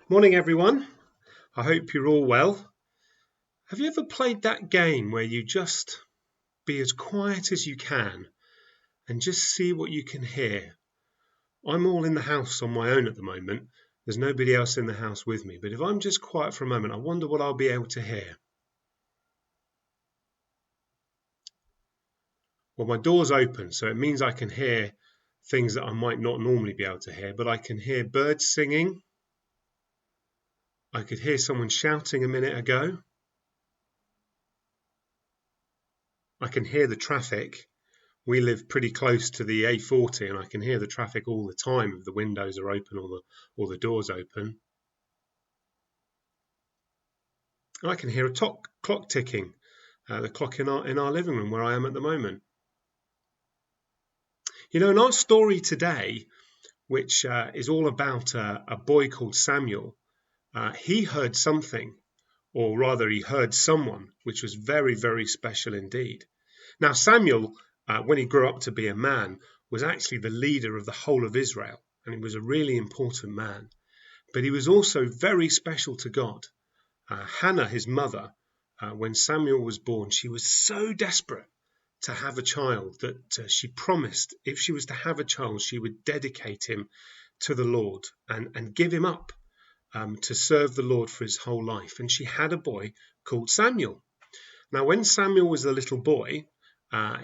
Morning, everyone. I hope you're all well. Have you ever played that game where you just be as quiet as you can and just see what you can hear? I'm all in the house on my own at the moment. There's nobody else in the house with me. But if I'm just quiet for a moment, I wonder what I'll be able to hear. Well, my door's open, so it means I can hear things that I might not normally be able to hear. But I can hear birds singing. I could hear someone shouting a minute ago. I can hear the traffic. We live pretty close to the A40 and I can hear the traffic all the time if the windows are open or the doors open. I can hear a clock ticking, the clock in our living room where I am at the moment. You know, in our story today, which is all about a boy called Samuel, he heard something, or rather he heard someone, which was very, very special indeed. Now, Samuel, when he grew up to be a man, was actually the leader of the whole of Israel, and he was a really important man. But he was also very special to God. Hannah, his mother, when Samuel was born, she was so desperate to have a child that she promised if she was to have a child, she would dedicate him to the Lord and give him up to serve the Lord for his whole life. And she had a boy called Samuel. Now, when Samuel was a little boy,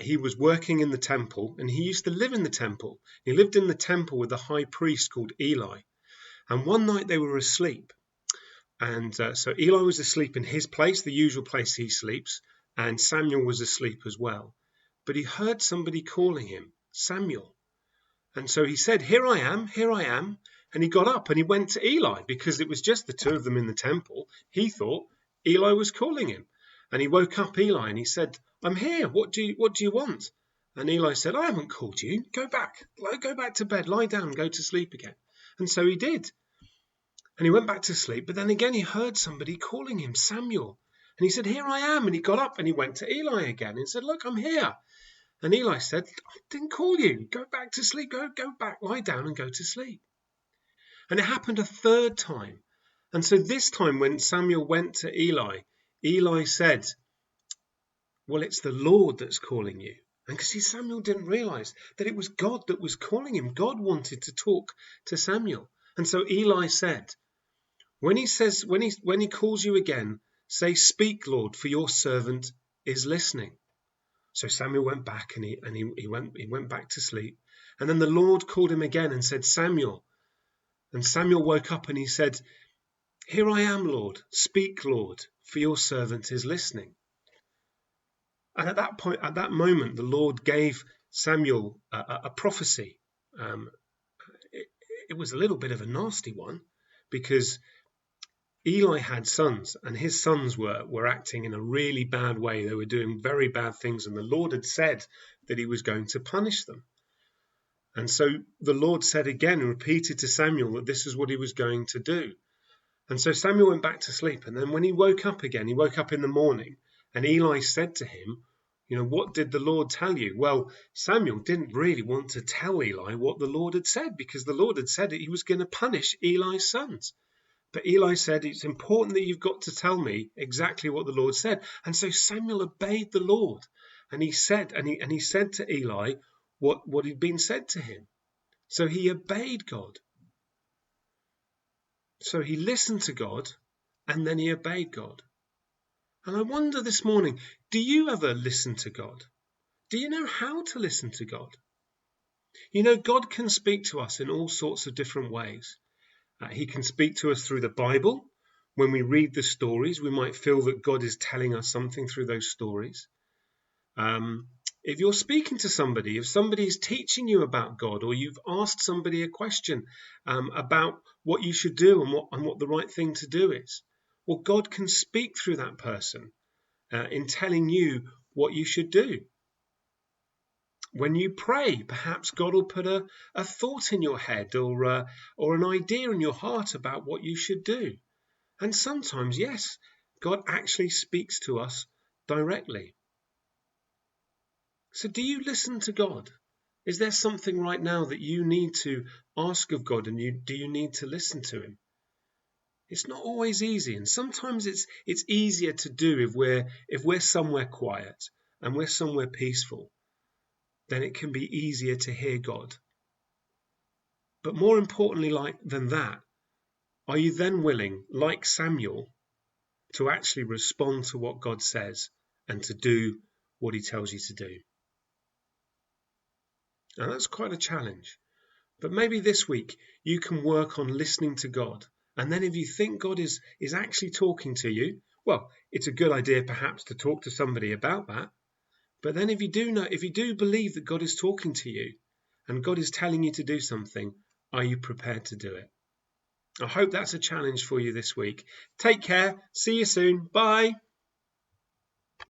he was working in the temple, and he used to live in the temple. He lived in the temple with a high priest called Eli. And one night they were asleep. And so Eli was asleep in his place, the usual place he sleeps, and Samuel was asleep as well. But he heard somebody calling him, Samuel. And so he said, here I am, here I am. And he got up and he went to Eli because it was just the two of them in the temple. He thought Eli was calling him. And he woke up Eli and he said, I'm here. What do you want? And Eli said, I haven't called you. Go back to bed, lie down, go to sleep again. And so he did. And he went back to sleep. But then again, he heard somebody calling him Samuel. And he said, here I am. And he got up and he went to Eli again and said, look, I'm here. And Eli said, I didn't call you. Go back to sleep. Go back, lie down and go to sleep. And it happened a third time. And so this time when Samuel went to Eli, Eli said, well, it's the Lord that's calling you. And because Samuel didn't realize that it was God that was calling him. God wanted to talk to Samuel. And so Eli said, when he calls you again, say, speak, Lord, for your servant is listening. So Samuel went back and he went back to sleep. And then the Lord called him again and said, Samuel. And Samuel woke up and he said, here I am, Lord. Speak, Lord, for your servant is listening. And at that moment, the Lord gave Samuel a prophecy. It was a little bit of a nasty one because Eli had sons, and his sons were acting in a really bad way. They were doing very bad things, and the Lord had said that he was going to punish them. And so the Lord said again and repeated to Samuel that this is what he was going to do. And so Samuel went back to sleep. And then when he woke up again, he woke up in the morning, and Eli said to him, what did the Lord tell you? Well, Samuel didn't really want to tell Eli what the Lord had said because the Lord had said that he was going to punish Eli's sons. But Eli said, it's important that you've got to tell me exactly what the Lord said. And so Samuel obeyed the Lord. And he said to Eli what had been said to him. So he obeyed God. So he listened to God and then he obeyed God. And I wonder this morning, do you ever listen to God? Do you know how to listen to God? God can speak to us in all sorts of different ways. He can speak to us through the Bible. When we read the stories, we might feel that God is telling us something through those stories. If you're speaking to somebody, if somebody is teaching you about God, or you've asked somebody a question about what you should do and what the right thing to do is, well, God can speak through that person in telling you what you should do. When you pray, perhaps God will put a thought in your head or an idea in your heart about what you should do. And sometimes, yes, God actually speaks to us directly. So do you listen to God? Is there something right now that you need to ask of God and do you need to listen to him? It's not always easy, and sometimes it's easier to do if we're somewhere quiet and we're somewhere peaceful. Then it can be easier to hear God. But more importantly, than that, are you then willing, like Samuel, to actually respond to what God says and to do what he tells you to do? And that's quite a challenge. But maybe this week you can work on listening to God. And then if you think God is actually talking to you, well, it's a good idea perhaps to talk to somebody about that. But then if you do believe that God is talking to you and God is telling you to do something, are you prepared to do it? I hope that's a challenge for you this week. Take care. See you soon. Bye.